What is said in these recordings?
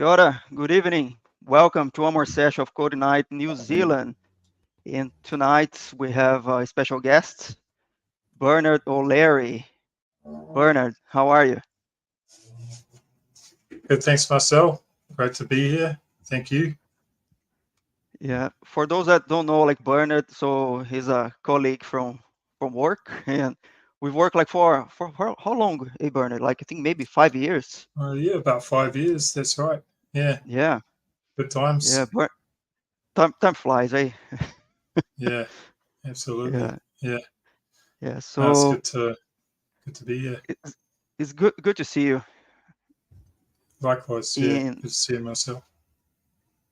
Kia ora, good evening. Welcome to one more session of Code Night New Zealand. And tonight we have a special guest, Bernard O'Leary. Bernard, how are you? Good, thanks, Marcel. Great to be here. Thank you. Yeah, for those that don't know, like Bernard, so he's a colleague from work, and we've worked like for how long, hey Bernard? Like I think maybe 5 years. Yeah, about 5 years. That's right. Yeah, Yeah, good yeah, times. time flies, eh? Yeah, absolutely. Yeah, Yeah, yeah. no, it's So good to be here. it's, it's good to see you. Likewise. Yeah, And good to see you, Marcel.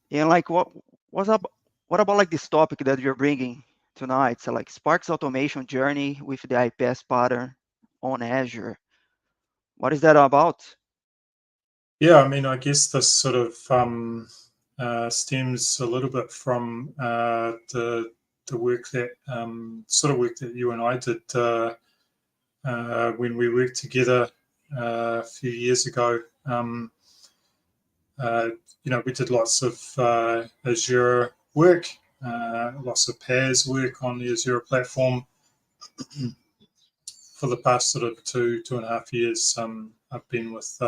And like what's up what about like this topic that you're bringing tonight? So like Spark's automation journey with the iPaaS pattern on Azure. What is that about? Yeah, I mean, I guess this sort of stems a little bit from the work that sort of work that you and I did when we worked together a few years ago. Uh, we did lots of Azure work, lots of PaaS work on the Azure platform for the past sort of 2.5 years. I've been with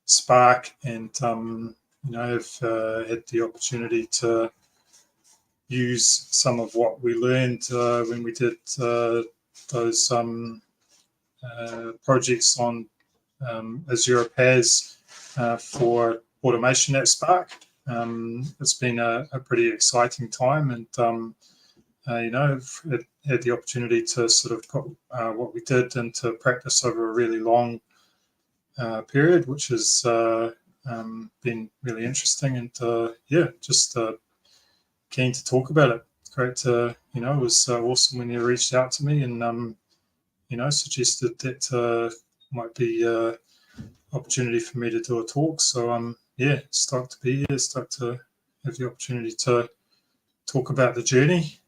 Spark, and I've had the opportunity to use some of what we learned when we did those projects on Azure PaaS for automation at Spark. It's been a pretty exciting time, and I've had the opportunity to sort of put what we did into practice over a really long period, which has been really interesting. And just keen to talk about it. Great to, it was awesome when you reached out to me and suggested that might be opportunity for me to do a talk. So stoked to be here, stoked to have the opportunity to talk about the journey.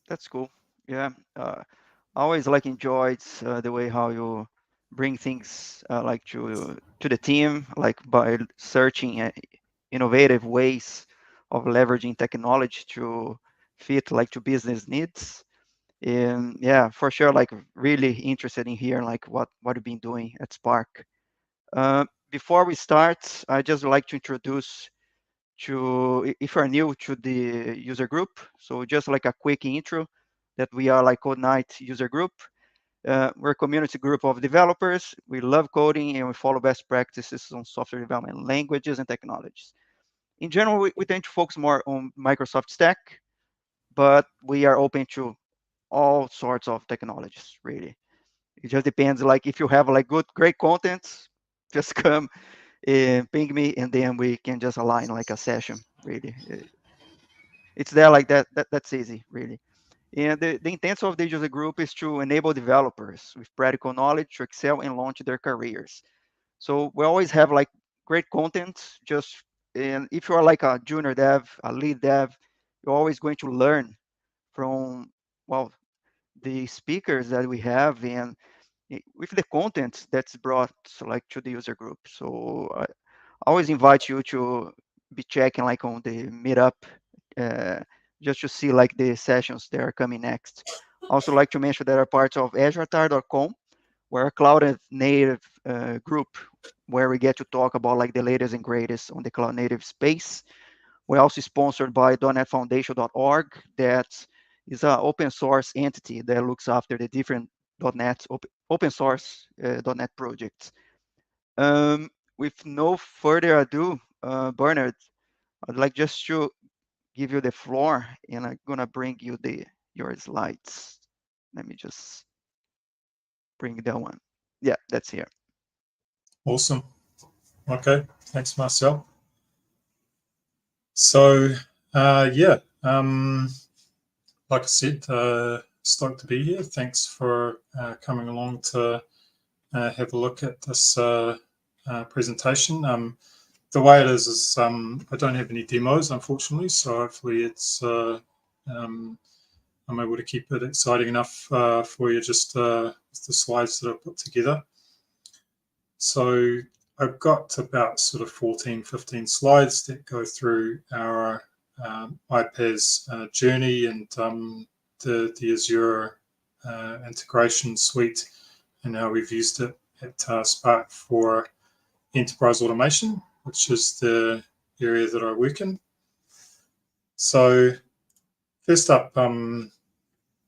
That's cool. Yeah. I always like enjoyed the way how you bring things like to the team, like by searching innovative ways of leveraging technology to fit like to business needs. And yeah, for sure, like really interested in hearing like what you've been doing at Spark. Before we start, I just like to introduce if you're new to the user group, so just like a quick intro that we are like Code Night user group. We're a community group of developers. We love coding and we follow best practices on software development languages and technologies. In general, we tend to focus more on Microsoft stack, but we are open to all sorts of technologies, really. It just depends. Like if you have like great content, just come and ping me, and then we can just align like a session. Really, it's there like that. That's easy, really. And the intent of the user group is to enable developers with practical knowledge to excel and launch their careers. So we always have like great content. Just and if you are like a junior dev, a lead dev, you're always going to learn from well the speakers that we have and with the content that's brought like to the user group. So I always invite you to be checking like on the meetup uh, just to see like the sessions that are coming next. Also like to mention that are part of azureattire.com. We're a cloud native group where we get to talk about like the latest and greatest on the cloud native space. We're also sponsored by .NETfoundation.org. That is an open source entity that looks after the different open source .NET projects. With no further ado, Bernard, I'd like just to give you the floor, and I'm gonna bring you your slides. Let me just bring that one. Yeah, that's here. Awesome. Okay. Thanks, Marcel. So, like I said, stoked to be here. Thanks for coming along to have a look at this presentation. The way it is I don't have any demos, unfortunately, so hopefully I'm able to keep it exciting enough for you just with the slides that I've put together. So I've got about sort of 14, 15 slides that go through our iPaaS journey and the Azure integration suite and how we've used it at Spark for enterprise automation, which is the area that I work in. So first up,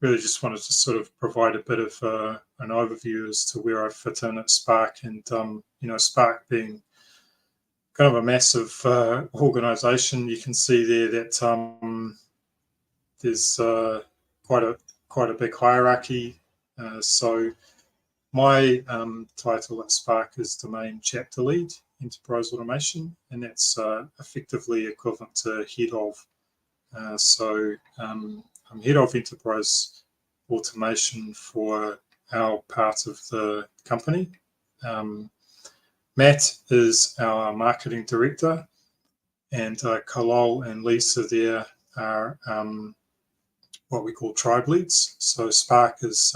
really just wanted to sort of provide a bit of an overview as to where I fit in at Spark, and Spark being kind of a massive organization. You can see there that there's quite a big hierarchy. So my title at Spark is Domain Chapter Lead, Enterprise Automation, and that's effectively equivalent to head of. So I'm head of Enterprise Automation for our part of the company. Matt is our marketing director, and Kalol and Lisa there are what we call tribe leads. So Spark is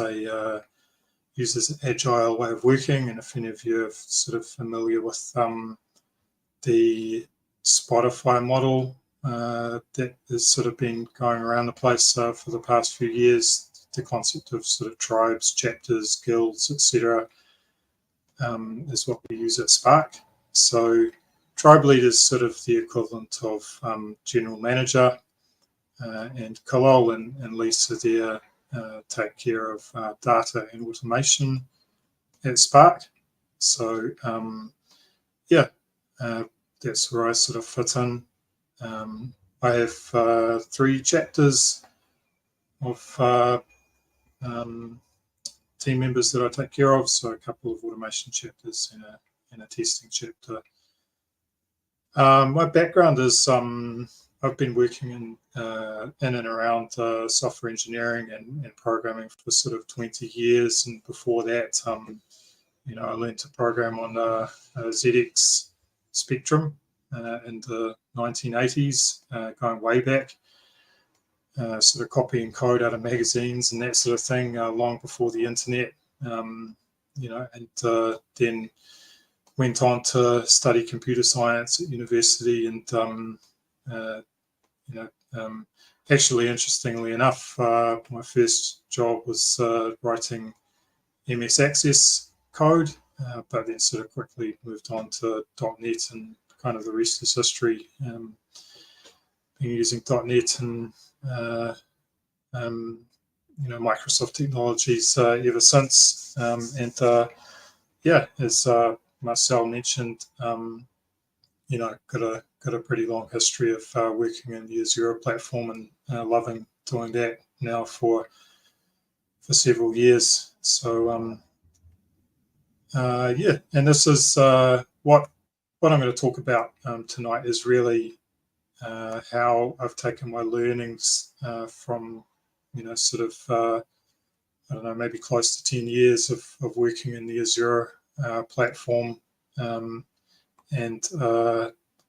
uses an agile way of working, and if any of you are sort of familiar with the Spotify model that has sort of been going around the place for the past few years, the concept of sort of tribes, chapters, guilds, etc., is what we use at Spark. So tribe lead is sort of the equivalent of general manager, and Kalol and Lisa there take care of data and automation at Spark. So that's where I sort of fit in. I have 3 chapters of team members that I take care of, so a couple of automation chapters and a testing chapter. My background is I've been working in and around software engineering and programming for sort of 20 years, and before that, I learned to program on a ZX Spectrum in the 1980s, going way back. Sort of copying code out of magazines and that sort of thing, long before the internet, and then went on to study computer science at university, and actually, interestingly enough, my first job was writing MS Access code, but then sort of quickly moved on to .NET, and kind of the rest is history. Been using .NET and Microsoft technologies ever since. As Marcel mentioned, got a pretty long history of working in the Azure platform, and loving doing that now for several years. So and this is what I'm going to talk about tonight is really how I've taken my learnings from sort of I don't know, maybe close to 10 years of working in the Azure platform, and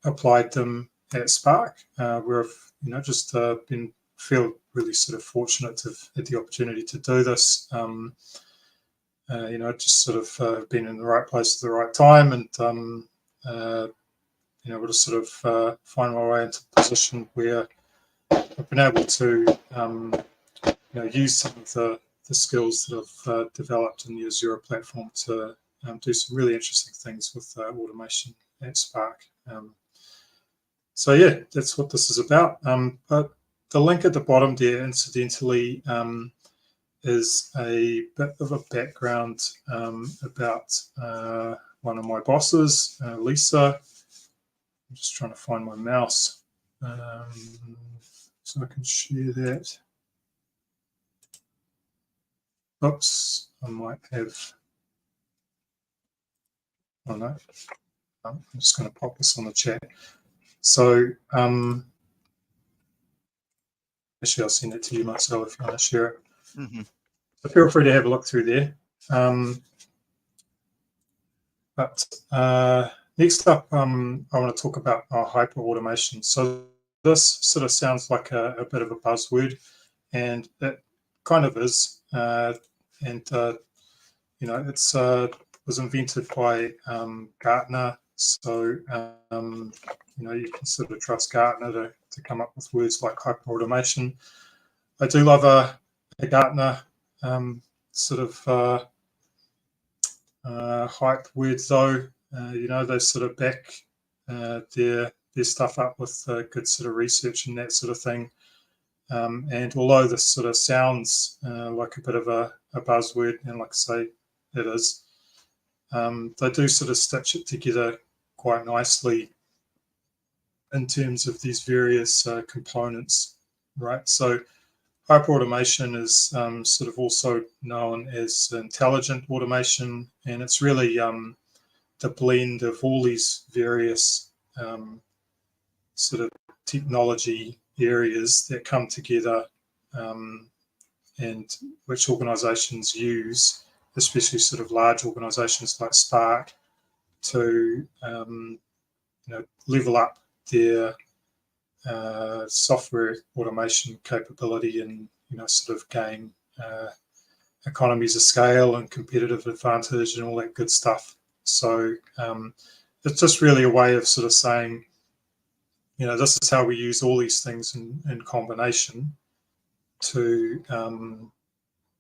applied them at Spark, where I've just feel really sort of fortunate to have had the opportunity to do this. Just sort of been in the right place at the right time, and able to sort of find my way into a position where I've been able to use some of the skills that I've developed in the Azure platform to do some really interesting things with automation at Spark. So yeah, that's what this is about. But the link at the bottom there, incidentally, is a bit of a background about one of my bosses, Lisa. I'm just trying to find my mouse so I can share that. Oops, I might have. Oh no, I'm just going to pop this on the chat. So actually, I'll send it to you myself if you want to share it. Mm-hmm. So feel free to have a look through there. But next up, I want to talk about hyper automation. So this sort of sounds like a bit of a buzzword, and it kind of is. It's was invented by Gartner. So, you know, you can sort of trust Gartner to come up with words like hyperautomation. I do love a Gartner sort of hype words, though. You know, they sort of back their stuff up with good sort of research and that sort of thing. And although this sort of sounds like a bit of a buzzword, and like I say, it is, they do sort of stitch it together quite nicely in terms of these various components, right? So hyperautomation is sort of also known as intelligent automation, and it's really the blend of all these various sort of technology areas that come together and which organizations use, especially sort of large organizations like Spark, to you know, level up their software automation capability and, you know, sort of gain economies of scale and competitive advantage and all that good stuff. So it's just really a way of sort of saying, you know, this is how we use all these things in combination to,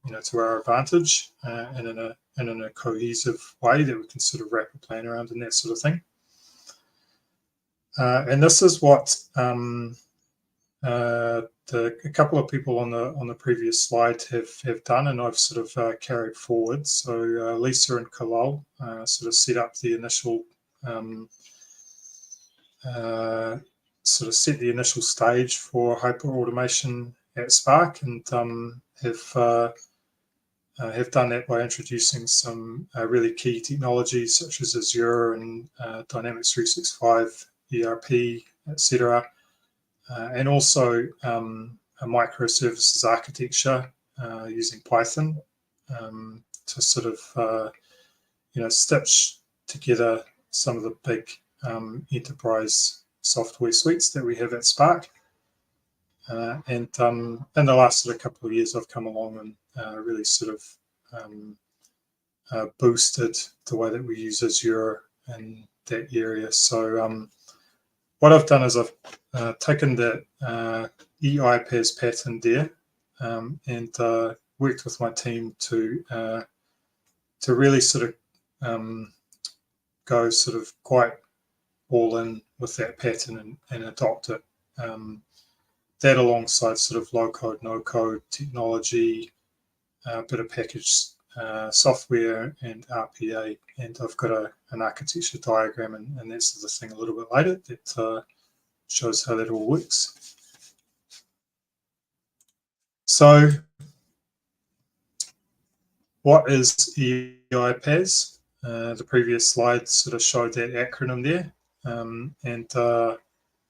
you know, to our advantage and in a cohesive way that we can sort of wrap a plan around and that sort of thing. And this is what a couple of people on the previous slide have done, and I've sort of carried forward. So Lisa and Kalal sort of set up the initial sort of set the initial stage for hyperautomation at Spark, and have done that by introducing some really key technologies such as Azure and Dynamics 365 ERP, etc. And also a microservices architecture using Python to sort of you know, stitch together some of the big enterprise software suites that we have at Spark. And in the last sort of couple of years, I've come along and really sort of boosted the way that we use Azure in that area. So what I've done is I've taken the iPaaS pattern there and worked with my team to really sort of go sort of quite all in with that pattern and adopt it. That alongside sort of low code, no code technology, a bit of packaged software and RPA. And I've got an architecture diagram and that sort of thing a little bit later that shows how that all works. So what is iPaaS? The previous slide sort of showed that acronym there. And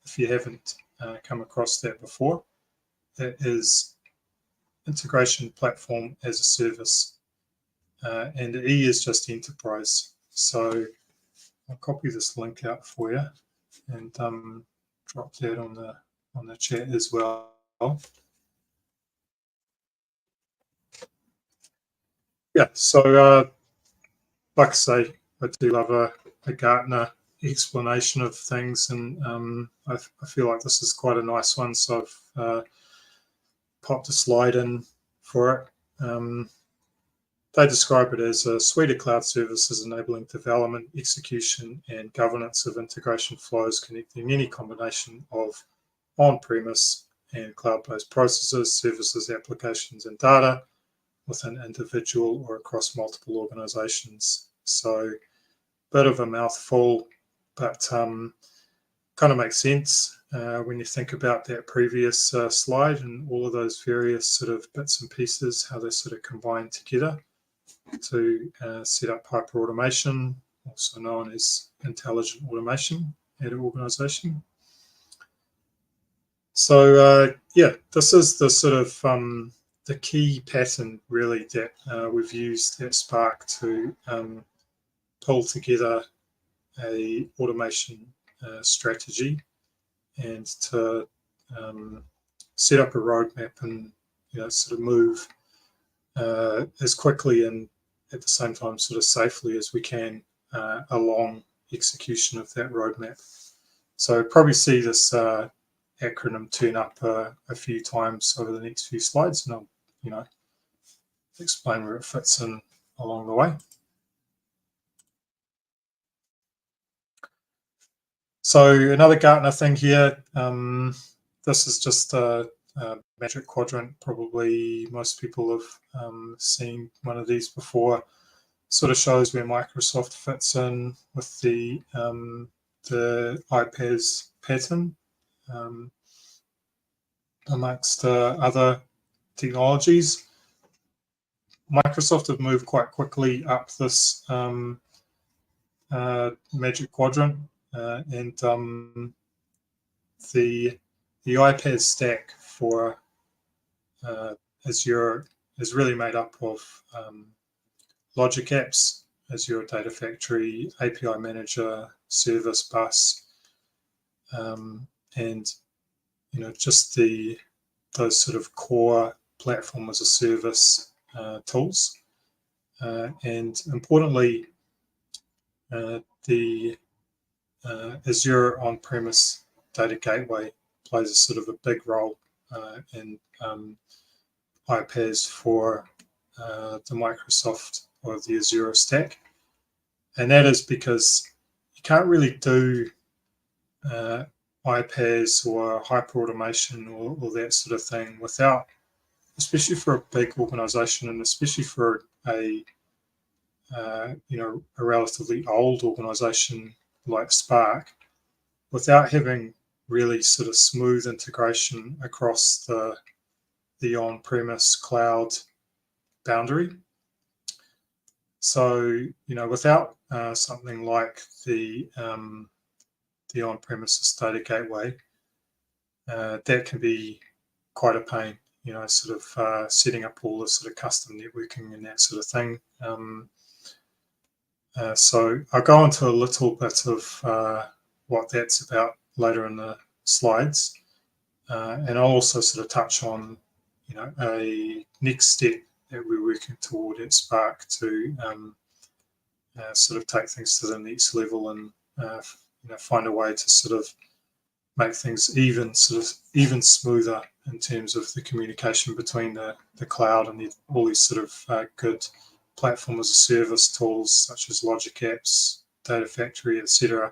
if you haven't come across that before, that is Integration Platform as a Service. And E is just enterprise. So I'll copy this link out for you and drop that on the chat as well. Yeah, so like I say, I do love a Gartner explanation of things, and I feel like this is quite a nice one, so I've popped a slide in for it. They describe it as a suite of cloud services enabling development, execution, and governance of integration flows connecting any combination of on-premise and cloud-based processes, services, applications, and data within individual or across multiple organizations. So a bit of a mouthful, but kind of makes sense when you think about that previous slide and all of those various sort of bits and pieces, how they sort of combine together to set up hyperautomation, also known as intelligent automation at an organization. So yeah, this is the sort of the key pattern really that we've used at Spark to pull together a automation strategy and to set up a roadmap and, you know, sort of move as quickly and at the same time sort of safely as we can along execution of that roadmap. So probably see this acronym turn up a few times over the next few slides, and I'll explain where it fits in along the way. So another Gartner thing here. This is just a Magic Quadrant. Probably most people have seen one of these before. Sort of shows where Microsoft fits in with the iPaaS pattern amongst other technologies. Microsoft have moved quite quickly up this Magic Quadrant, and the iPaaS stack for Azure is really made up of Logic Apps, Azure Data Factory, API Manager, Service Bus, and just those sort of core platform as a service tools. And importantly, the Azure on-premise data gateway plays a sort of a big role in iPaaS for the Microsoft or the Azure stack. And that is because you can't really do iPaaS or hyperautomation or that sort of thing without, especially for a big organization and especially for a relatively old organization like Spark, without having really sort of smooth integration across the on-premise cloud boundary. So, without something like the on-premises data gateway, that can be quite a pain, sort of setting up all the sort of custom networking and that sort of thing. So I'll go into a little bit of what that's about later in the slides. And I'll also sort of touch on, a next step that we're working toward at Spark to sort of take things to the next level and, find a way to sort of make things even smoother in terms of the communication between the cloud and all these sort of good platform as a service tools such as Logic Apps, Data Factory, etc.,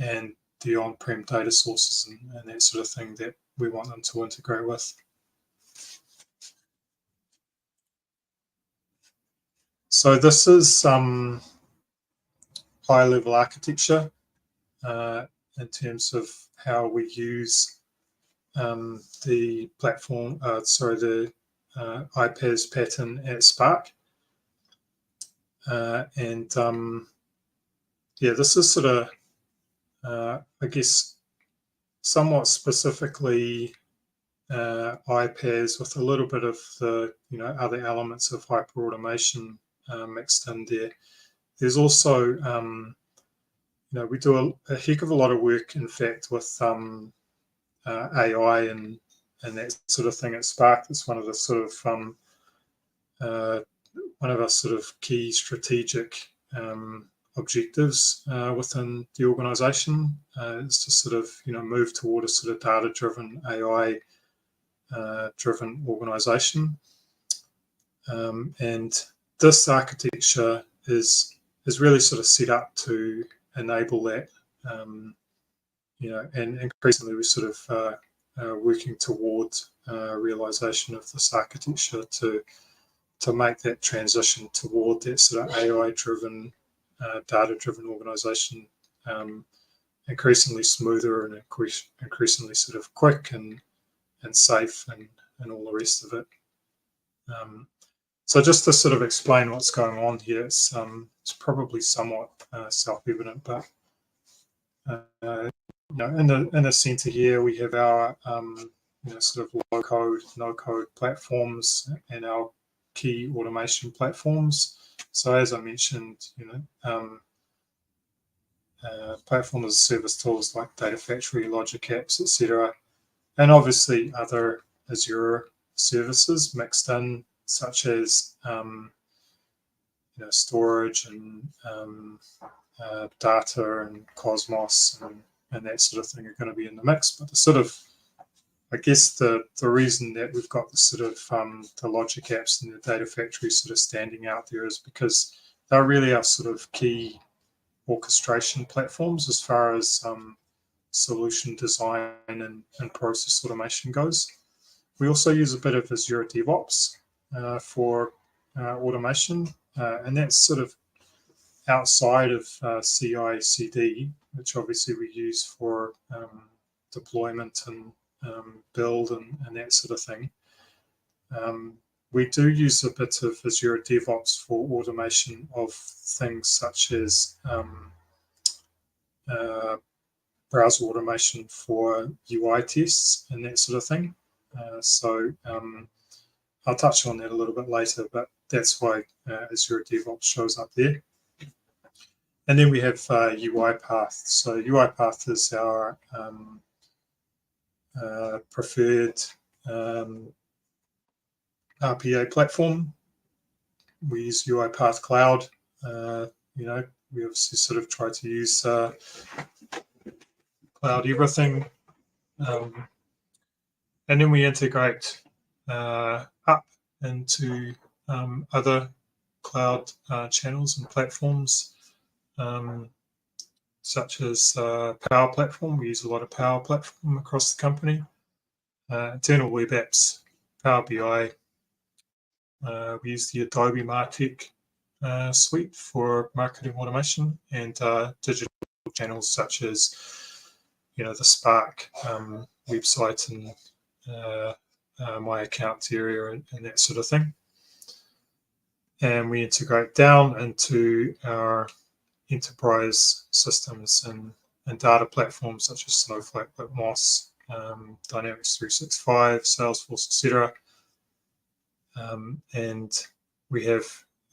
and the on-prem data sources and that sort of thing that we want them to integrate with. So this is some high-level architecture in terms of how we use the platform, the iPaaS pattern at Spark. This is sort of, I guess, somewhat specifically iPaaS with a little bit of the, other elements of hyperautomation mixed in there. There's also, we do a heck of a lot of work, in fact, with AI and that sort of thing at Spark. It's one of the sort of one of our sort of key strategic objectives within the organization is to sort of move toward a sort of data-driven, AI-driven organization, and this architecture is really sort of set up to enable that, and increasingly we're sort of working towards realization of this architecture to make that transition toward that sort of AI-driven, data-driven organization increasingly smoother and increasingly sort of quick and safe and all the rest of it. So just to sort of explain what's going on here, it's probably somewhat self-evident, but in the center here we have our sort of low-code, no-code platforms and our key automation platforms. So as I mentioned, platform as a service tools like Data Factory, Logic Apps, etc., and obviously other Azure services mixed in, such as storage and data and Cosmos and that sort of thing are going to be in the mix. But the sort of, I guess the reason that we've got the sort of the logic apps and the data factory sort of standing out there is because they're really our sort of key orchestration platforms as far as solution design and process automation goes. We also use a bit of Azure DevOps for automation, and that's sort of outside of CI/CD, which obviously we use for deployment and build and that sort of thing. We do use a bit of Azure DevOps for automation of things such as browser automation for UI tests and that sort of thing. So I'll touch on that a little bit later, but that's why Azure DevOps shows up there. And then we have UiPath. So UiPath is our preferred RPA platform. We use UiPath Cloud. We obviously sort of try to use cloud everything. And then we integrate up into other cloud channels and platforms, such as Power Platform. We use a lot of Power Platform across the company. Internal web apps, Power BI. We use the Adobe MarTech suite for marketing automation and digital channels such as, the Spark website and my accounts area and that sort of thing. And we integrate down into our enterprise systems and data platforms such as Snowflake, Moss, Dynamics 365, Salesforce, etc. And we have,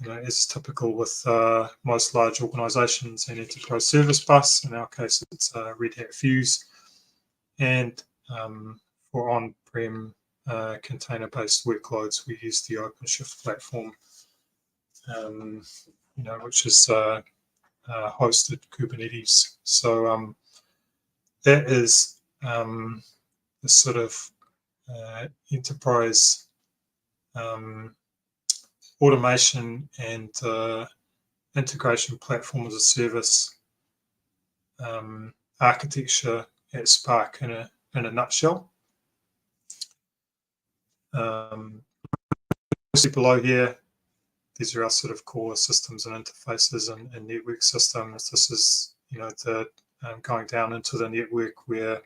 as typical with most large organizations, an enterprise service bus. In our case, it's Red Hat Fuse. And for on-prem container-based workloads, we use the OpenShift platform, which is hosted Kubernetes. So that is the sort of enterprise automation and integration platform as a service architecture at Spark in a nutshell. Below here, these are our sort of core systems and interfaces and network systems. This is, the going down into the network where,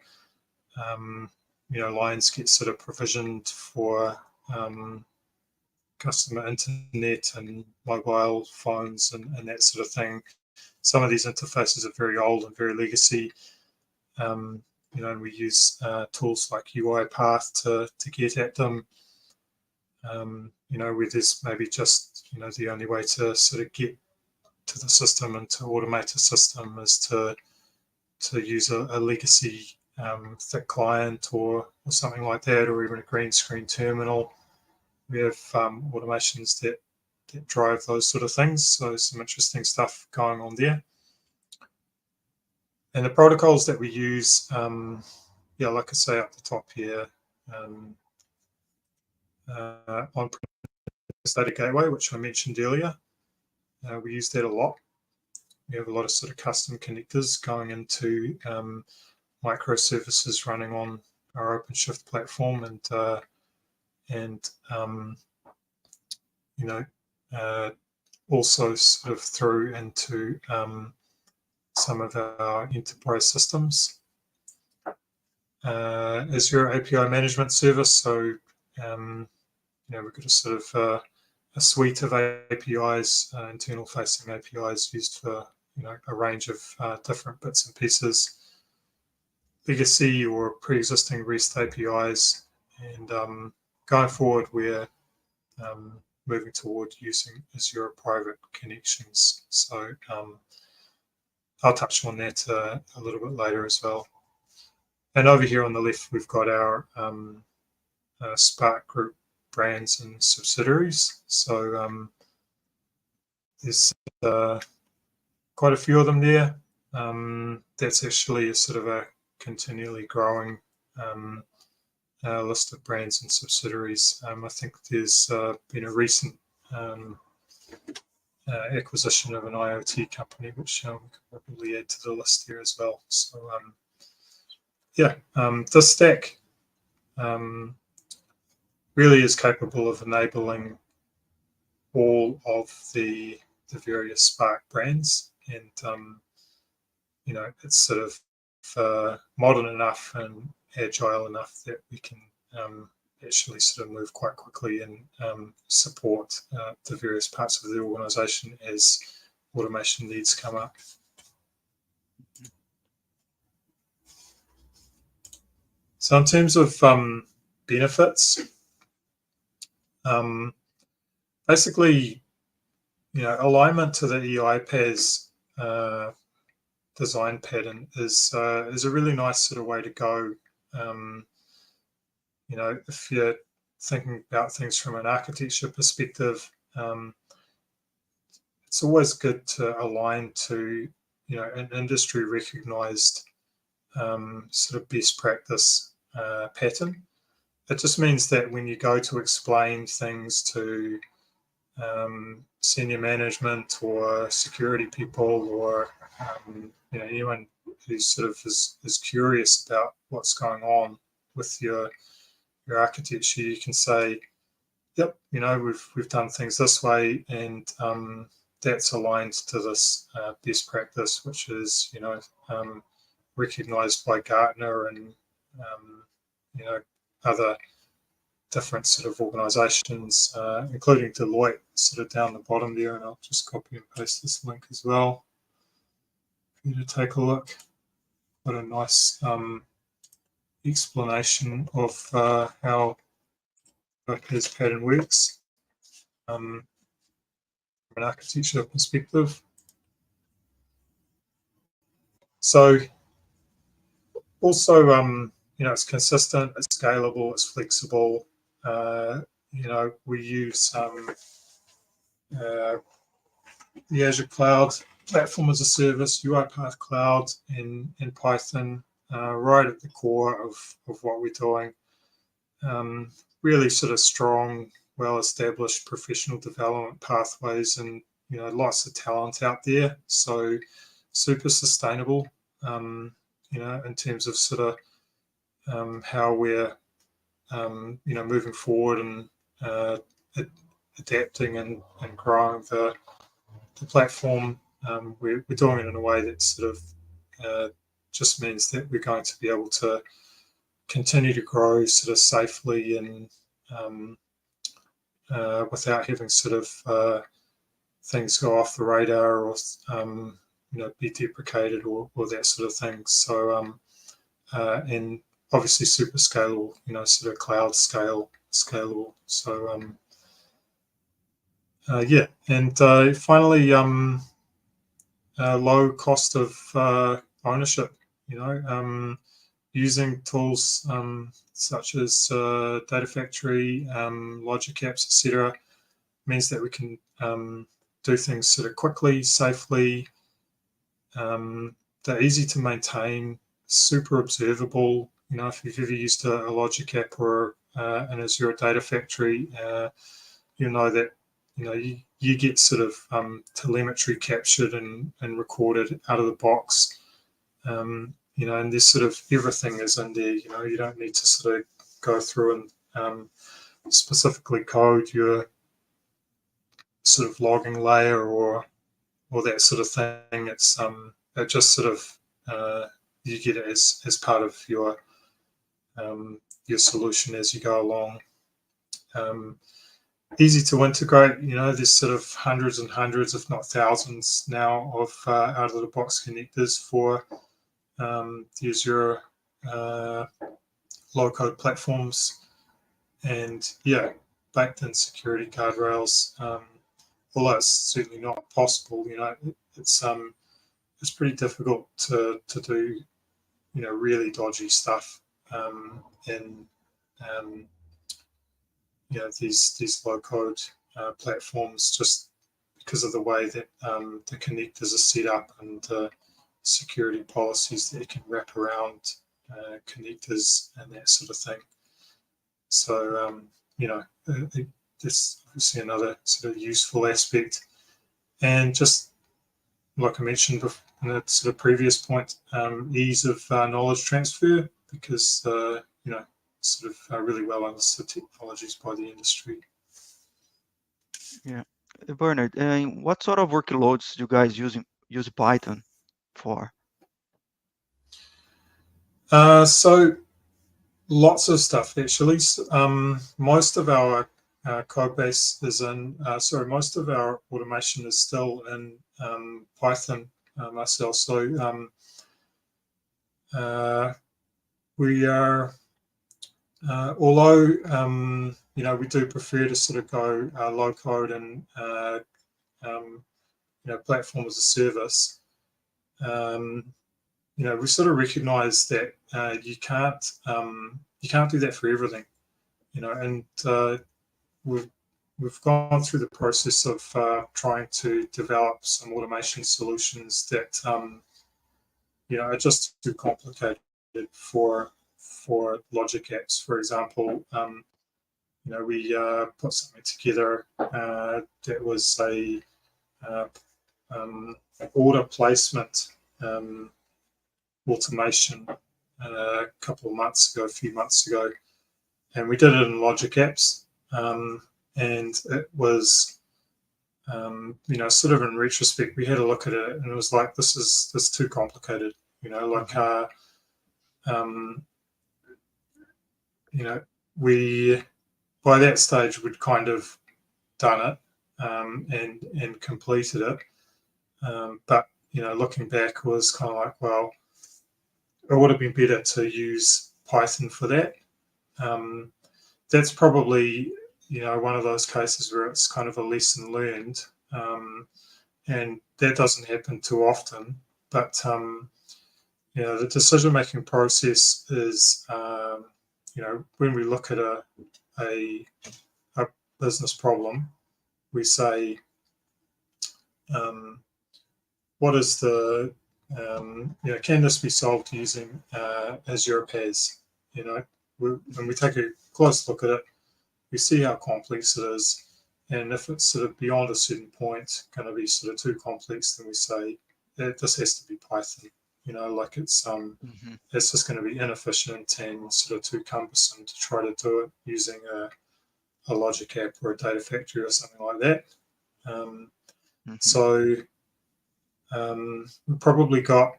lines get sort of provisioned for customer internet and mobile phones and that sort of thing. Some of these interfaces are very old and very legacy. And we use tools like UiPath to get at them. Where there's maybe just, the only way to sort of get to the system and to automate a system is to use a legacy thick client or something like that, or even a green screen terminal. We have automations that drive those sort of things. So some interesting stuff going on there. And the protocols that we use, like I say up the top here, on Data Gateway, which I mentioned earlier. We use that a lot. We have a lot of sort of custom connectors going into microservices running on our OpenShift platform, and also sort of through into some of our enterprise systems. Azure API management service. So we've got a sort of a suite of APIs, internal facing APIs used for a range of different bits and pieces, legacy or pre-existing REST APIs, and going forward we're moving toward using Azure private connections. So I'll touch on that a little bit later as well. And over here on the left we've got our Spark Group brands and subsidiaries. So there's quite a few of them there. That's actually a sort of a continually growing list of brands and subsidiaries. I think there's been a recent acquisition of an IoT company, which we could probably add to the list here as well. So this stack really is capable of enabling all of the various Spark brands, and it's sort of modern enough and agile enough that we can actually sort of move quite quickly and support the various parts of the organization as automation needs come up. So in terms of benefits, basically, alignment to the iPaaS design pattern is a really nice sort of way to go. If you're thinking about things from an architecture perspective, it's always good to align to an industry recognized sort of best practice pattern. It just means that when you go to explain things to senior management or security people or anyone who sort of is curious about what's going on with your architecture, you can say, yep, we've done things this way, and that's aligned to this best practice, which is recognized by Gartner and other different sort of organizations, including Deloitte, sort of down the bottom there. And I'll just copy and paste this link as well for you to take a look. What a nice explanation of how his pattern works from an architecture perspective. So also, it's consistent, it's scalable, it's flexible. We use the Azure Cloud Platform as a Service, iPaaS Cloud, and Python right at the core of what we're doing. Really sort of strong, well-established professional development pathways, and lots of talent out there. So super sustainable, in terms of sort of how we're moving forward and adapting and growing the platform. We're doing it in a way that sort of just means that we're going to be able to continue to grow sort of safely and without having sort of things go off the radar or be deprecated or that sort of thing. So and obviously super scalable, sort of cloud scalable. So and finally, low cost of ownership. Using tools such as Data Factory, Logic Apps, etc., means that we can do things sort of quickly, safely. They're easy to maintain, super observable. If you've ever used a Logic app or an Azure Data Factory, you know that you get sort of telemetry captured and recorded out of the box. And there's sort of everything is in there. You don't need to sort of go through and specifically code your sort of logging layer or that sort of thing. It's it just sort of you get it as part of your solution as you go along. Easy to integrate. There's sort of hundreds and hundreds, if not thousands now, of out of the box connectors for the Azure low code platforms, and baked in security guardrails. Although it's certainly not possible, it's pretty difficult to do really dodgy stuff in these low code platforms, just because of the way that the connectors are set up and the security policies that you can wrap around connectors and that sort of thing. So, that's obviously another sort of useful aspect. And just like I mentioned in the sort of previous point, ease of knowledge transfer, because sort of really well understood technologies by the industry. Yeah. Bernard, what sort of workloads do you guys use Python for? So lots of stuff actually. Most of our code base is in. Most of our automation is still in Python ourselves. So we are, although we do prefer to sort of go low code and platform as a service. We sort of recognise that you can't do that for everything, and we've gone through the process of trying to develop some automation solutions that are just too complicated for logic apps. For example, we put something together that was a order placement automation a few months ago, and we did it in logic apps, and it was sort of in retrospect we had a look at it and it was like, this is too complicated, we by that stage we'd kind of done it and completed it, but looking back was kind of like, well, it would have been better to use Python for that. That's probably one of those cases where it's kind of a lesson learned, and that doesn't happen too often. But the decision-making process is, when we look at a business problem, we say, what is the can this be solved using Azure PaaS? When we take a close look at it, we see how complex it is, and if it's sort of beyond a certain point, going to be sort of too complex, then we say this has to be Python. It's just going to be inefficient and sort of too cumbersome to try to do it using a logic app or a data factory or something like that. So we probably got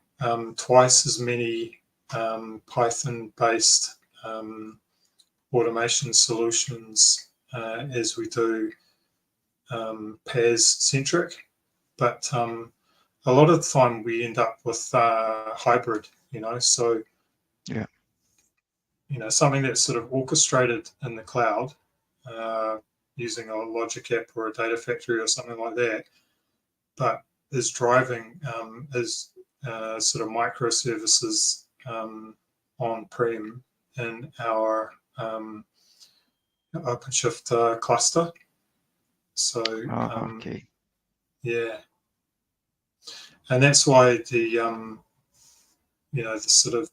twice as many Python-based automation solutions as we do PaaS-centric, but a lot of the time we end up with hybrid, so Yeah. Something that's sort of orchestrated in the cloud using a logic app or a data factory or something like that, but is driving sort of microservices on-prem in our OpenShift cluster. So okay. yeah, and that's why the the sort of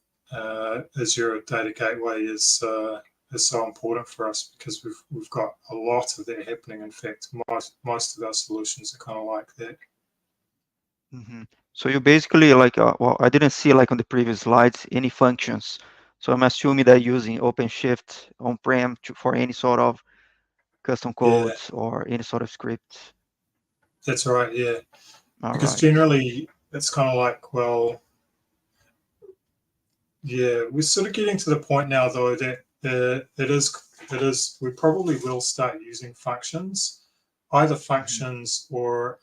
Azure Data Gateway is so important for us, because we've got a lot of that happening. In fact, most of our solutions are kind of like that. So you basically well, I didn't see on the previous slides any functions. So I'm assuming that using OpenShift on-prem for any sort of custom Yeah, codes or any sort of script. that's right. Yeah, All because right. generally it's kind of like, well, yeah, we're sort of getting to the point now though that it is we probably will start using functions, either functions or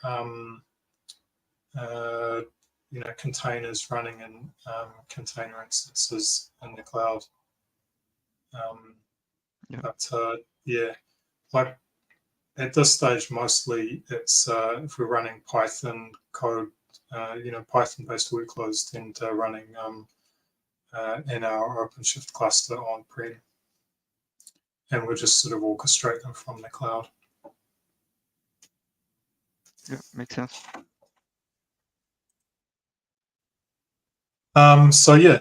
containers running in container instances in the cloud. Yeah. But yeah, like at this stage, mostly it's if we're running Python code, Python-based workloads tend to running in our OpenShift cluster on-prem, and we'll just sort of orchestrate them from the cloud. Yeah, makes sense. So yeah,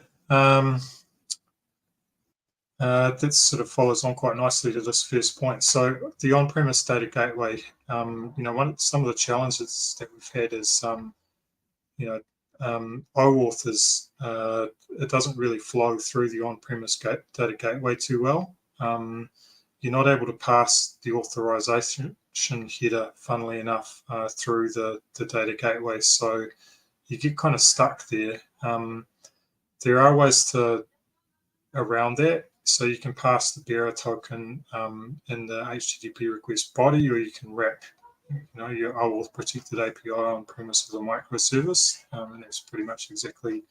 that sort of follows on quite nicely to this first point. So the on-premise data gateway, some of the challenges that we've had is, you know, OAuth is it doesn't really flow through the on-premise data gateway too well. You're not able to pass the authorization header, funnily enough, through the data gateway. So you get kind of stuck there. There are ways to around that. So you can pass the bearer token in the HTTP request body, or you can wrap, your OAuth protected API on premise as a microservice, and that's pretty much exactly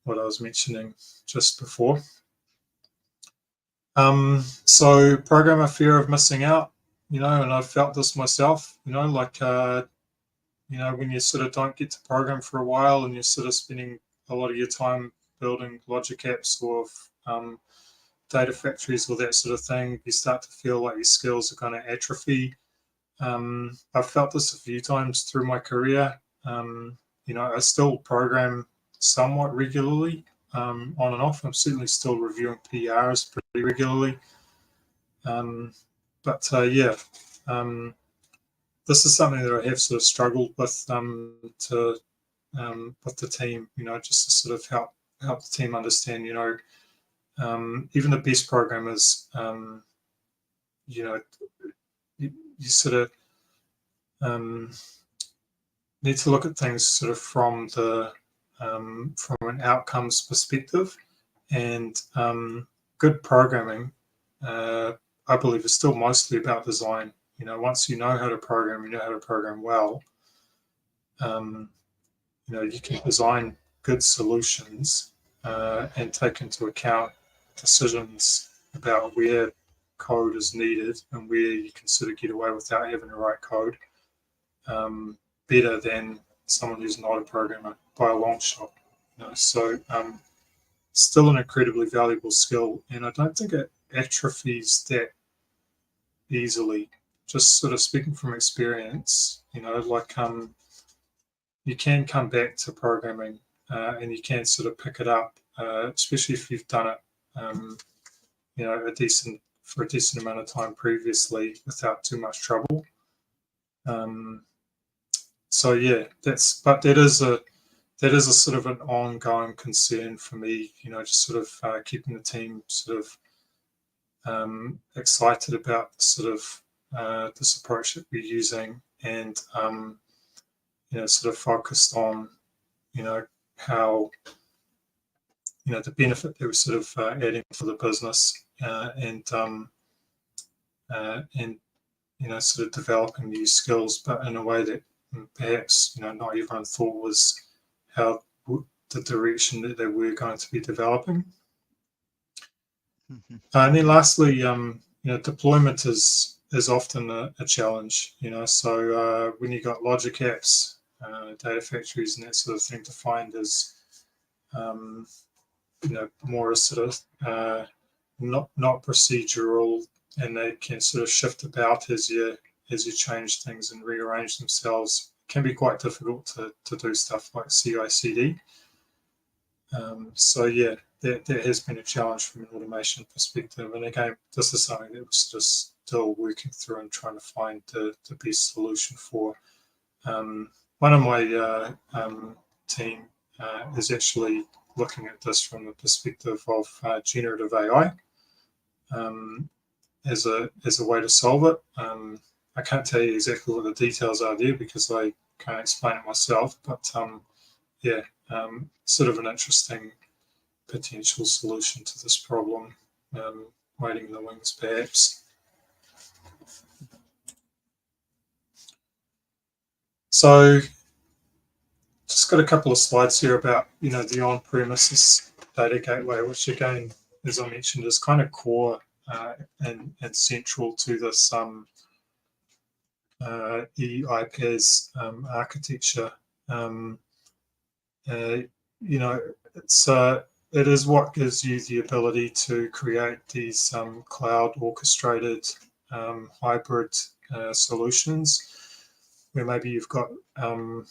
what I was mentioning just before. So programmer fear of missing out, and I've felt this myself, when you sort of don't get to program for a while and you're sort of spending a lot of your time building logic apps or data factories or that sort of thing, you start to feel like your skills are going to atrophy. I've felt this a few times through my career. I still program somewhat regularly, on and off. I'm certainly still reviewing PRs pretty regularly. Yeah, this is something that I have sort of struggled with with the team. Just to sort of help the team understand. Even the best programmers, you sort of need to look at things sort of from an outcomes perspective, and good programming, I believe, is still mostly about design. Once you know how to program, you know how to program well. You can design good solutions and take into account decisions about where code is needed and where you can sort of get away without having to write code, better than someone who's not a programmer by a long shot. So still an incredibly valuable skill, and I don't think it atrophies that easily. Just sort of speaking from experience, you can come back to programming, and you can sort of pick it up, especially if you've done it, for a decent amount of time previously without too much trouble. So yeah, that is a sort of an ongoing concern for me. Just sort of keeping the team sort of excited about sort of this approach that we're using, and sort of focused on how the benefit that we're sort of adding for the business, and sort of developing new skills, but in a way that perhaps not everyone thought was how the direction that they were going to be developing. Mm-hmm. And then lastly, deployment is often a challenge. So when you got logic apps, data factories, and that sort of thing, to find is more a sort of not procedural, and they can sort of shift about as you change things and rearrange themselves. It can be quite difficult to do stuff like CI/CD. So yeah, that has been a challenge from an automation perspective. And again, this is something that we're just still working through and trying to find the best solution for. One of my team is actually looking at this from the perspective of generative AI, as a way to solve it. I can't tell you exactly what the details are there because I can't explain it myself, but yeah, sort of an interesting potential solution to this problem, waiting in the wings perhaps. So just got a couple of slides here about the on-premises data gateway, which again, as I mentioned, is kind of core and central to this iPaaS architecture. It is what gives you the ability to create these cloud orchestrated hybrid solutions, where maybe you've got some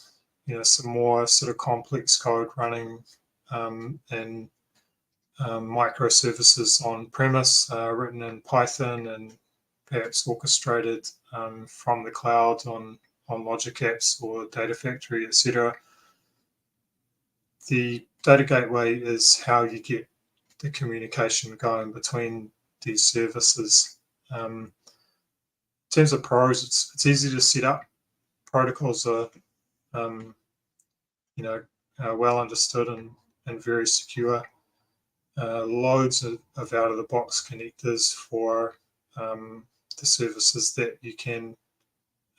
more sort of complex code running in microservices on premise, written in Python and perhaps orchestrated from the cloud on Logic Apps or Data Factory, etc. The data gateway is how you get the communication going between these services. In terms of pros, it's easy to set up. Protocols are well understood and very secure. Loads of out-of-the-box connectors for the services that you can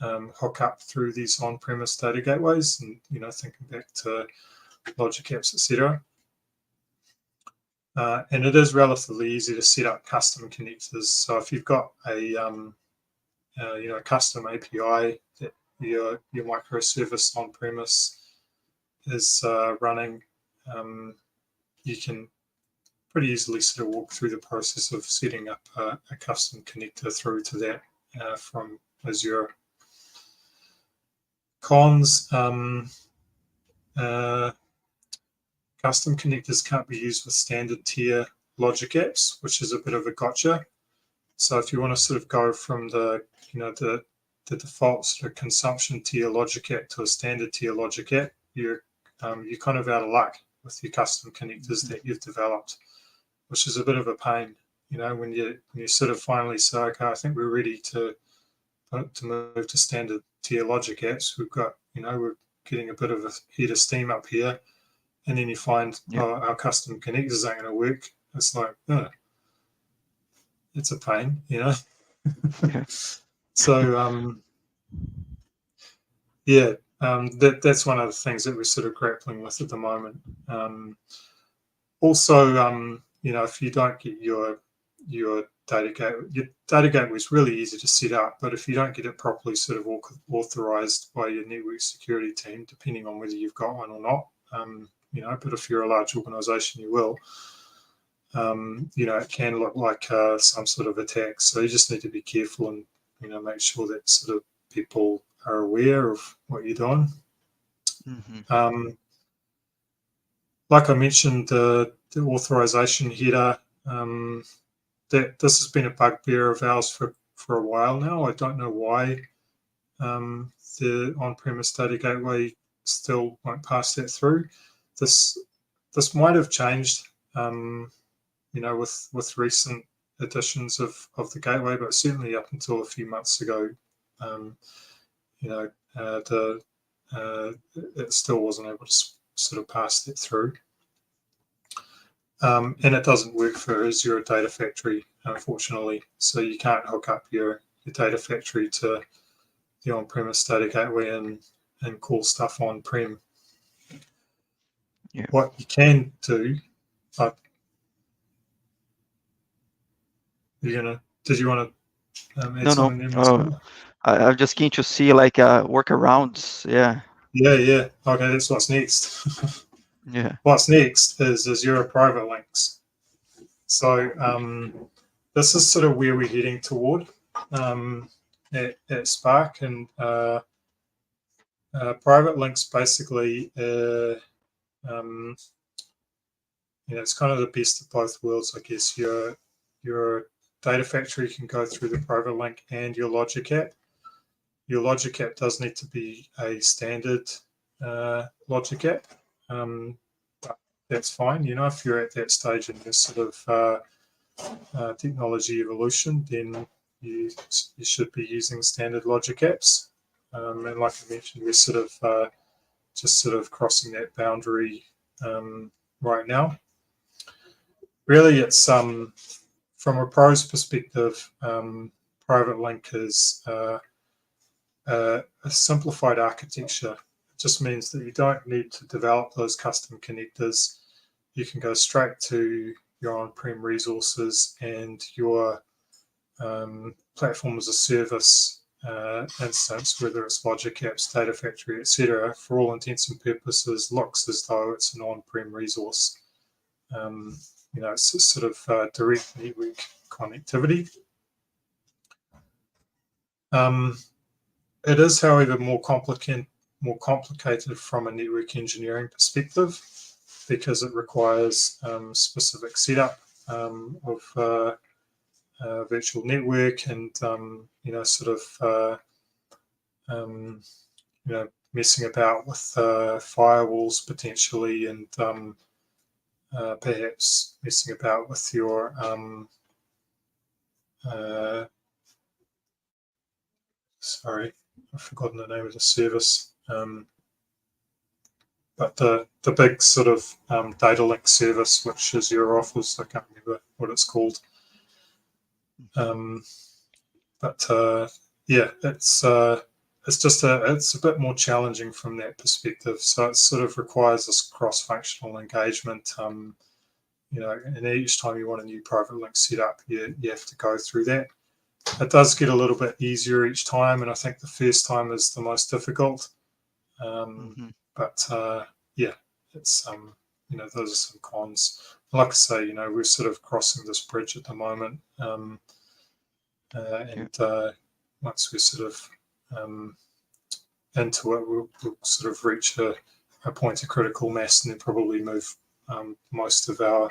hook up through these on-premise data gateways, and thinking back to Logic Apps, etc. And it is relatively easy to set up custom connectors. So if you've got a custom API that your microservice on-premise is running, you can pretty easily sort of walk through the process of setting up a custom connector through to that from Azure. Cons, custom connectors can't be used with standard tier Logic Apps, which is a bit of a gotcha. So if you want to sort of go from the default sort of consumption tier Logic App to a standard tier Logic App, you're kind of out of luck with your custom connectors that you've developed, which is a bit of a pain. When you sort of finally say, okay, I think we're ready to move to standard tier Logic Apps. We've got, we're getting a bit of a head of steam up here, and then you find our custom connectors aren't going to work. It's like, it's a pain, Yeah. So that's one of the things that we're sort of grappling with at the moment. Also, if you don't get your data gateway is really easy to set up, but if you don't get it properly sort of authorized by your network security team, depending on whether you've got one or not, but if you're a large organization, you will. It can look like some sort of attack. So you just need to be careful and make sure that sort of people are aware of what you're doing. Mm-hmm. Like I mentioned, the authorization header, that this has been a bugbear of ours for a while now. I don't know why the on-premise data gateway still won't pass that through. This might have changed, with recent editions of the gateway, but certainly up until a few months ago, it still wasn't able to sort of pass that through. And it doesn't work for Azure Data Factory, unfortunately. So you can't hook up your Data Factory to the on-premise data gateway and call stuff on-prem. Yeah. What you can do, did you want to add No, something there, Marcelo? I'm just keen to see like workarounds. Yeah. Yeah. Okay, that's what's next. Yeah. What's next is Azure private links. So this is sort of where we're heading toward at Spark, and private links basically, it's kind of the best of both worlds, I guess. Your data factory can go through the private link and your Logic app. Your Logic app does need to be a standard Logic app. But that's fine. If you're at that stage in this sort of technology evolution, then you should be using standard Logic apps. And like I mentioned, we're sort of just sort of crossing that boundary right now. Really, it's from a pro's perspective, private link is a simplified architecture. It just means that you don't need to develop those custom connectors. You can go straight to your on-prem resources and your platform as a service instance, whether it's Logic Apps, Data Factory, etc. For all intents and purposes, looks as though it's an on-prem resource. It's a sort of direct network connectivity. It is, however, more complicated from a network engineering perspective because it requires specific setup of virtual network and sort of messing about with firewalls potentially, and perhaps messing about with your sorry, I've forgotten the name of the service. But the big sort of data link service, which is your Office, I can't remember what it's called. But yeah, it's a bit more challenging from that perspective. So it sort of requires this cross-functional engagement. And each time you want a new private link set up, you have to go through that. It does get a little bit easier each time, and I think the first time is the most difficult. But yeah, it's those are some cons. Like I say, we're sort of crossing this bridge at the moment, and once we're sort of into it, we'll sort of reach a point of critical mass, and then probably move most of our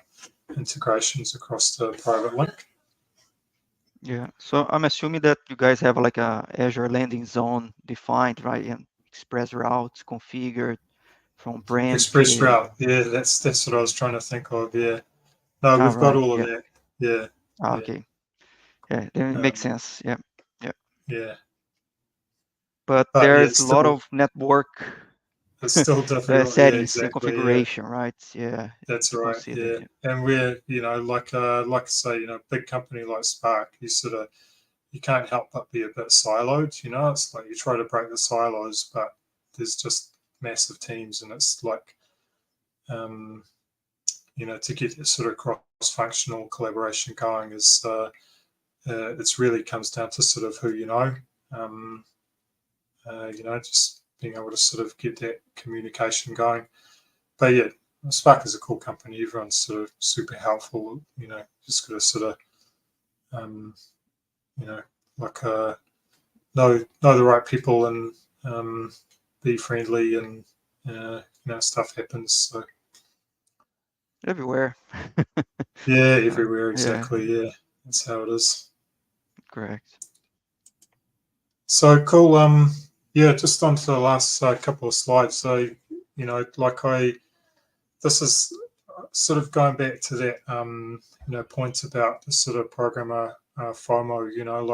integrations across to private link. Yeah. So I'm assuming that you guys have like a Azure landing zone defined, right? And express routes configured from brand Express VA. route, yeah, that's what I was trying to think of. Yeah, no, Ah, we've got right. all of Yeah. that. Yeah, Ah, yeah, okay. Yeah, then it makes um, sense. Yeah. Yeah. yeah. But But yeah, there's a lot of network it's still difficult. Yeah, settings and exactly. Yeah, configuration, right? Yeah, that's to right. consider. Yeah, Yeah. and we're like I say, big company like Spark, you can't help but be a bit siloed. It's like you try to break the silos, but there's just massive teams, and it's like um, to get this sort of cross-functional collaboration going is it's really comes down to sort of who um, just being able to sort of get that communication going. But yeah, Spark is a cool company. Everyone's sort of super helpful. Just got to sort of you know like know the right people, and be friendly, and stuff happens. So Everywhere. yeah, everywhere, Yeah, exactly. Yeah, that's how it is. correct. So cool. Yeah, just on to the last couple of slides. So like this is sort of going back to that point about the sort of programmer FOMO. And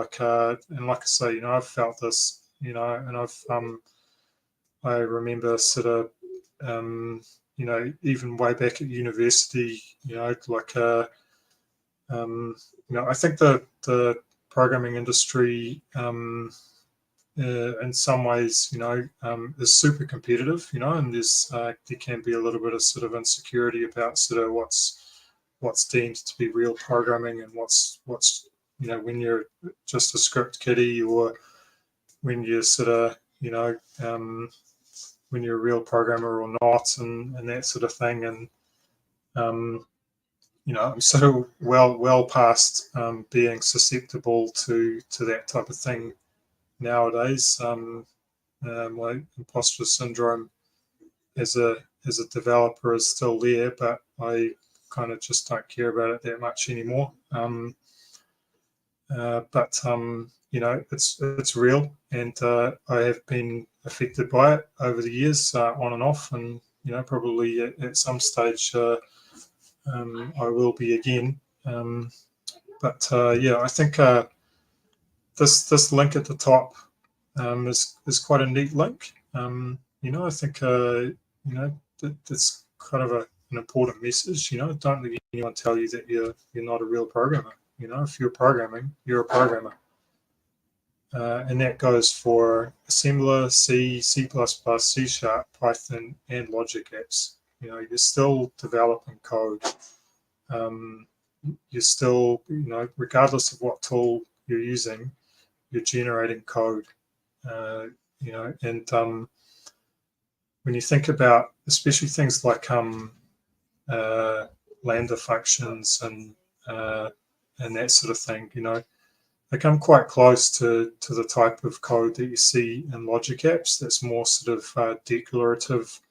like I say, I've felt this. And I remember sort of even way back at university. Like I think the programming industry in some ways, is super competitive, and there can be a little bit of sort of insecurity about sort of what's deemed to be real programming, and what's when you're just a script kiddie, or when you're sort of when you're a real programmer or not, and that sort of thing. And I'm sort of well past being susceptible to that type of thing nowadays. My imposter syndrome as a developer is still there, but I kind of just don't care about it that much anymore. But it's real, and I have been affected by it over the years, on and off, and probably at some stage I will be again. But yeah, I think this link at the top is quite a neat link. I think that's kind of an important message. Don't let anyone tell you that you're not a real programmer. If you're programming, you're a programmer, and that goes for assembler, C, C++, C Sharp, Python, and Logic apps. You're still developing code. Um, you're still, regardless of what tool you're using, you're generating code. Uh, and when you think about especially things like lambda functions, and that sort of thing, they come quite close to the type of code that you see in Logic apps. That's more sort of declarative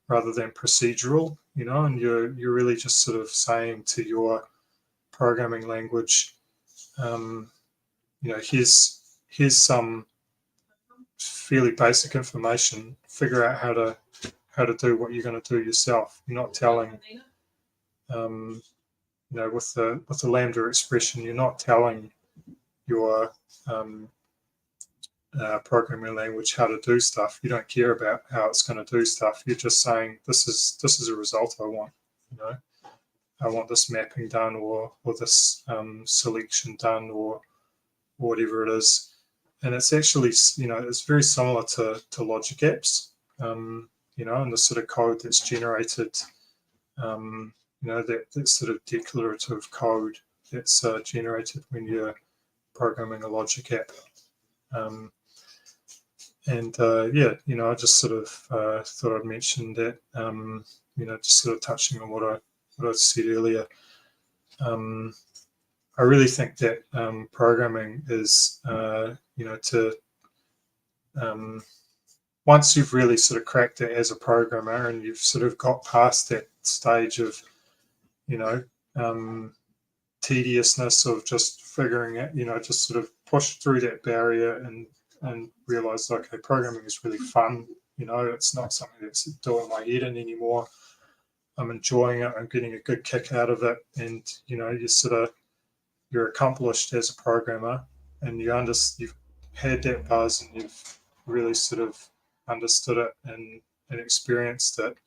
rather than procedural, and you're really just sort of saying to your programming language, here's some fairly basic information. Figure out how to do what you're going to do yourself. You're not telling, with the Lambda expression, you're not telling your programming language how to do stuff. You don't care about how it's going to do stuff. You're just saying this is a result I want. I want this mapping done, or this selection done, or whatever it is. And it's actually, it's very similar to Logic apps, and the sort of code that's generated, that sort of declarative code that's generated when you're programming a Logic app. I just sort of thought I'd mention that, just sort of touching on what I said earlier. I really think that programming is, once you've really sort of cracked it as a programmer and you've sort of got past that stage of, tediousness of just figuring it, just sort of push through that barrier and realize, okay, programming is really fun. It's not something that's doing my head in anymore. I'm enjoying it. I'm getting a good kick out of it. And, you're accomplished as a programmer, and you've had that buzz, and you've really sort of understood it and experienced it.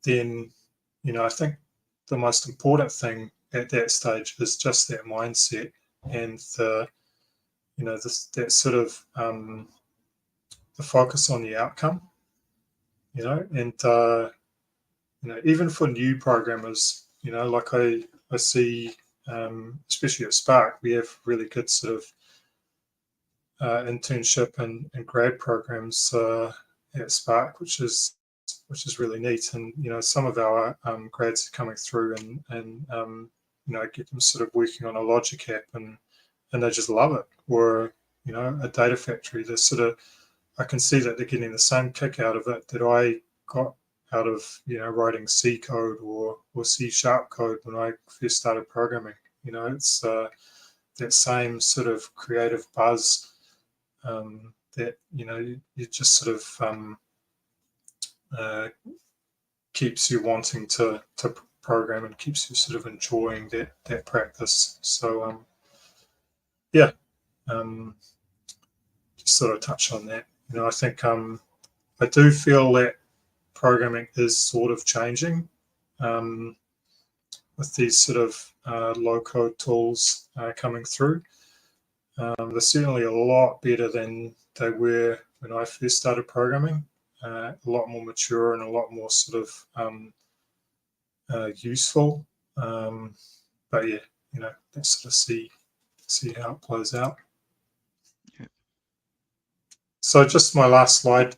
Then, I think the most important thing at that stage is just that mindset and that sort of the focus on the outcome, and even for new programmers, like I see, especially at Spark, we have really good sort of internship and grad programs at Spark, which is really neat. And some of our grads are coming through and get them sort of working on a Logic app, and they just love it. Or a data factory. They're sort of, I can see that they're getting the same kick out of it that I got out of writing C code or C# code when I first started programming. It's that same sort of creative buzz that you just sort of keeps you wanting to program and keeps you sort of enjoying that practice. So just sort of touch on that. I think I do feel that programming is sort of changing with these sort of low-code tools coming through. They're certainly a lot better than they were when I first started programming. A lot more mature and a lot more sort of useful. But yeah, let's sort of see how it plays out. Yeah. So just my last slide.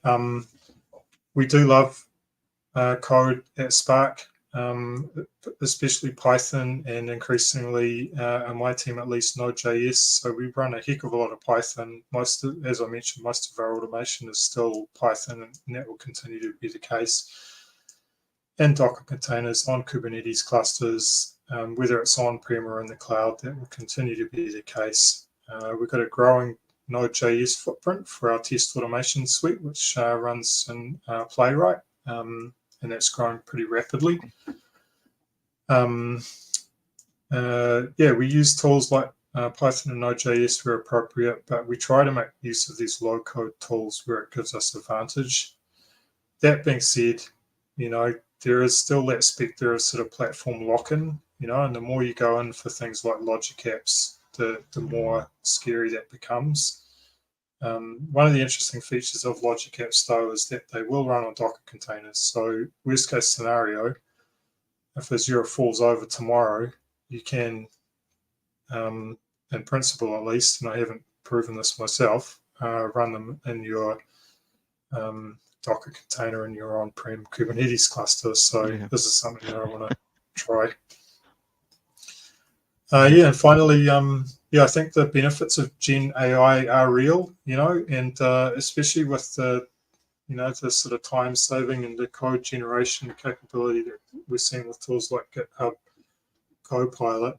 We do love code at Spark, especially Python, and increasingly on my team at least Node.js. So we run a heck of a lot of Python. As I mentioned, most of our automation is still Python, and that will continue to be the case. And Docker containers on Kubernetes clusters, whether it's on-prem or in the cloud, that will continue to be the case. We've got a growing Node.js footprint for our test automation suite, which runs in Playwright. And that's growing pretty rapidly. We use tools like Python and Node.js where appropriate, but we try to make use of these low-code tools where it gives us advantage. That being said, there is still that specter of sort of platform lock-in, and the more you go in for things like Logic apps, the more scary that becomes. One of the interesting features of Logic apps, though, is that they will run on Docker containers. So worst case scenario, if Azure falls over tomorrow, you can, in principle at least, and I haven't proven this myself, run them in your Docker container in your on-prem Kubernetes cluster. So this is something that I want to try. Yeah, and finally, yeah, I think the benefits of Gen AI are real, and especially with the sort of time saving and the code generation capability that we're seeing with tools like GitHub Copilot.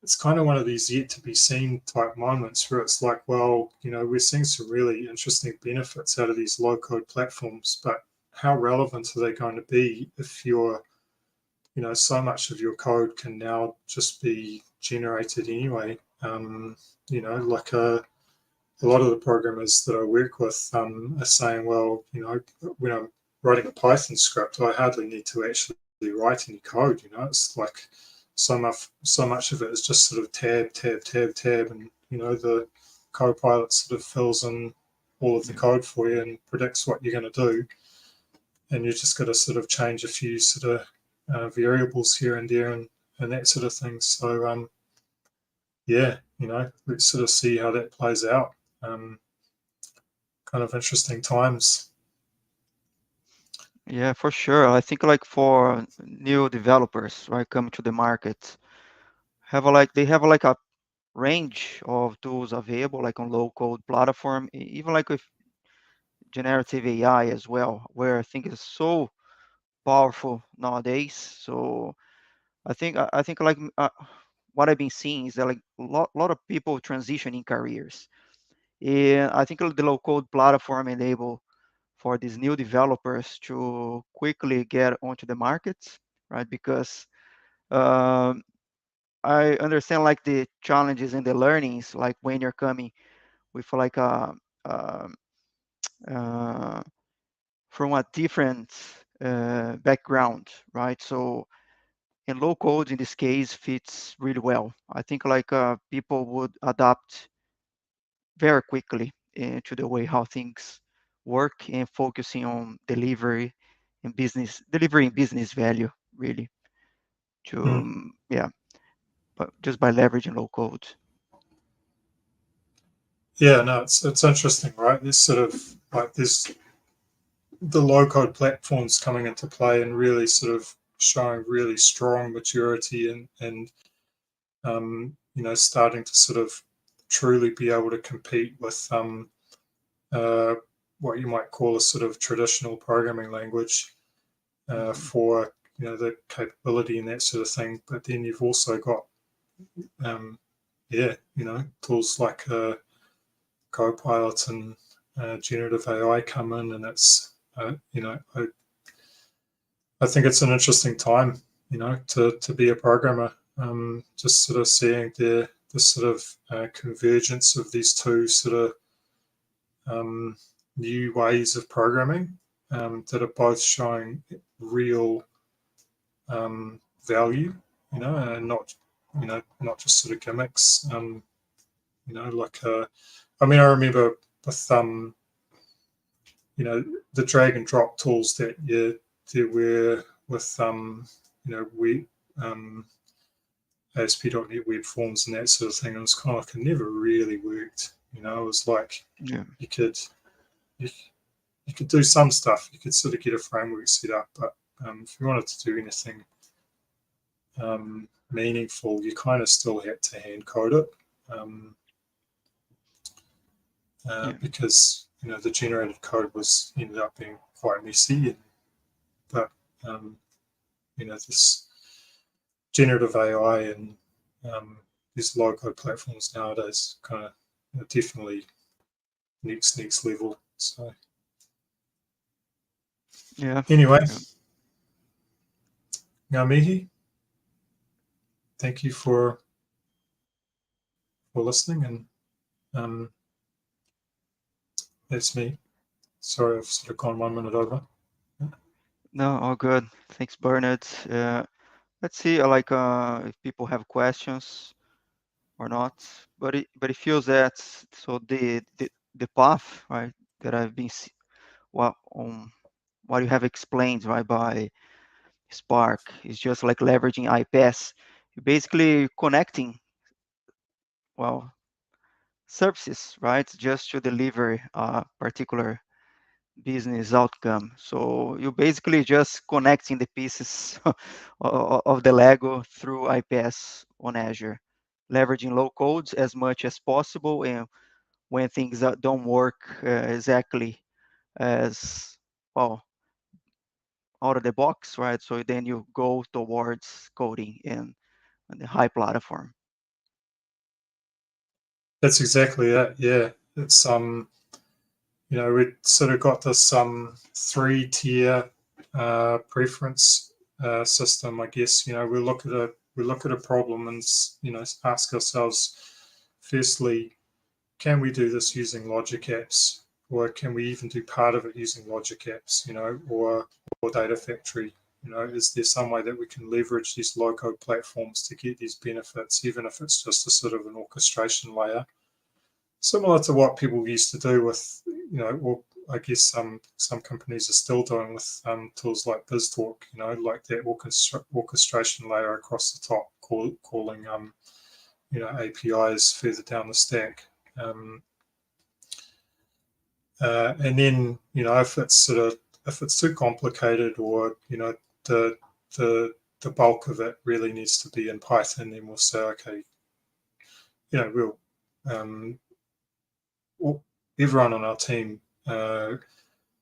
It's kind of one of these yet to be seen type moments where it's like, well, we're seeing some really interesting benefits out of these low code platforms, but how relevant are they going to be if so much of your code can now just be generated anyway? Like a lot of the programmers that I work with are saying, well, when I'm writing a Python script, I hardly need to actually write any code. It's like so much of it is just sort of tab, tab, tab, tab, and the Copilot sort of fills in all of the Yeah. code for you and predicts what you're going to do, and you just got to sort of change a few sort of variables here and there and that sort of thing. So yeah, let's sort of see how that plays out. Um, Kind of interesting times. Yeah, for sure. I think like for new developers, right, coming to the market, they have like a range of tools available, like on low code platform, even like with generative AI as well, where I think it's so powerful nowadays. So I think like what I've been seeing is that like lot of people transitioning careers, and I think the low code platform enable for these new developers to quickly get onto the market, right? Because um, I understand like the challenges and the learnings, like when you're coming with like a uh, from a different background, right? So and low code in this case fits really well. I think like people would adapt very quickly to the way how things work and focusing on delivery and business delivering business value really to Mm. yeah, but just by leveraging low code. Yeah, no, it's interesting, right? There's sort of like there's the low code platforms coming into play and really sort of showing really strong maturity and starting to sort of truly be able to compete with uh, what you might call a sort of traditional programming language Mhm. for the capability and that sort of thing. But then you've also got um, yeah, tools like Copilot and generative AI come in, and it's I think it's an interesting time, to be a programmer. Just sort of seeing the sort of convergence of these two sort of um, new ways of programming that are both showing real value, and not just sort of gimmicks. Like I mean, I remember with the drag and drop tools that there were with we ASP.NET web forms and that sort of thing. It was kind of like it never really worked. It was like Yeah, you could you, you could do some stuff. You could sort of get a framework set up, but if you wanted to do anything meaningful, you kind of still had to hand code it um, yeah, because the generated code was ended up being quite messy. But um, this generative AI and these low code platforms nowadays kind of definitely next level. So yeah, anyway, yeah. Ngamihi, thank you for listening, and um, that's me. Sorry, I've sort of gone 1 minute over. No, all good. Thanks, Bernard. Let's see, if people have questions or not. But it feels that so the path, right, that I've been what what you have explained, right, by Spark is just like leveraging iPaaS. You're basically connecting, well, services, right, just to deliver a particular business outcome. So you basically just connecting the pieces of the Lego through iPaaS on Azure, leveraging low codes as much as possible. And when things don't work exactly as well out of the box, right? So then you go towards coding in the high platform. That's exactly it. Yeah, it's we sort of got this 3 tier preference system, I guess. We look at a problem and ask ourselves, firstly, can we do this using logic apps, or can we even do part of it using logic apps, or data factory? Is there some way that we can leverage these low code platforms to get these benefits, even if it's just a sort of an orchestration layer, similar to what people used to do with, or I guess some companies are still doing with tools like BizTalk, like that orchestration layer across the top, calling APIs further down the stack. And then, if it's too complicated, or the the bulk of it really needs to be in Python, then we'll say, okay, we'll um, everyone on our team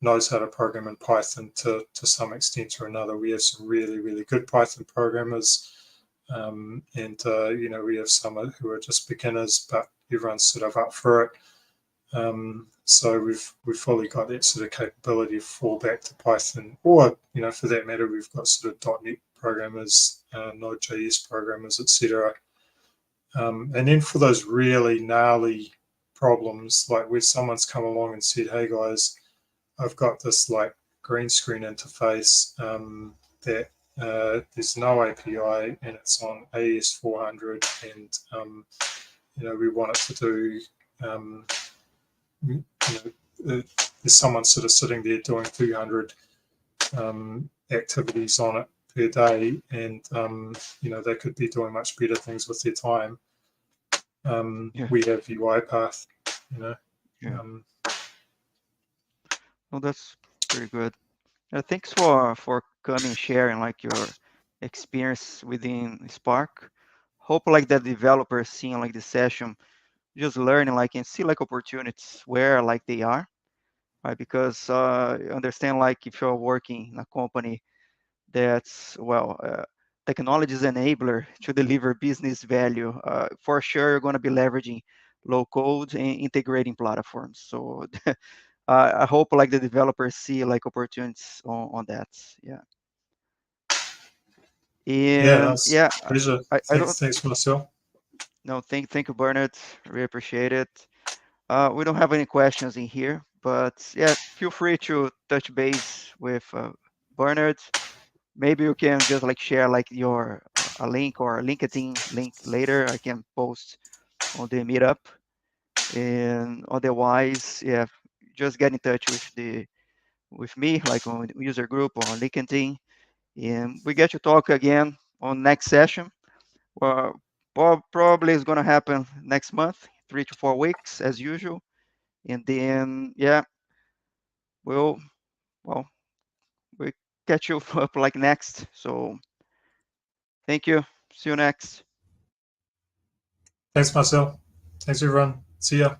knows how to program in Python to some extent or another. We have some really, really good Python programmers, and we have some who are just beginners, but everyone's sort of up for it. So we've fully got that sort of capability to fall back to Python, or for that matter, we've got sort of .NET programmers, Node.js programmers, etc. And then for those really gnarly problems, like where someone's come along and said, "Hey guys, I've got this like green screen interface that there's no API and it's on AS400, and we want it to do." There's someone sort of sitting there doing 200 activities on it per day, and they could be doing much better things with their time. Yeah, We have iPaaS, you know. yeah. Um, Well, that's pretty good. Thanks for coming and sharing like your experience within Spark. Hope like the developers seeing like the session, just learning like and see like opportunities where like they are, right? Because understand like if you're working in a company that's technology is enabler to deliver business value. For sure, you're going to be leveraging low code and integrating platforms. So I hope like the developers see like opportunities on that. Yeah. yeah, And that's yeah, pleasure. I don't Thanks, Marcel. no thank you, Bernard. Really appreciate it. We don't have any questions in here, but yeah, feel free to touch base with Bernard. Maybe you can just like share like your a link or a LinkedIn link later. I can post on the meetup. And otherwise, yeah, just get in touch with me like on user group or on LinkedIn, and we get to talk again on next session. Well, probably is gonna happen next month, 3 to 4 weeks as usual, and then yeah, we'll well we catch you up like next. So thank you. See you next. Thanks, Marcel. Thanks, everyone. See ya.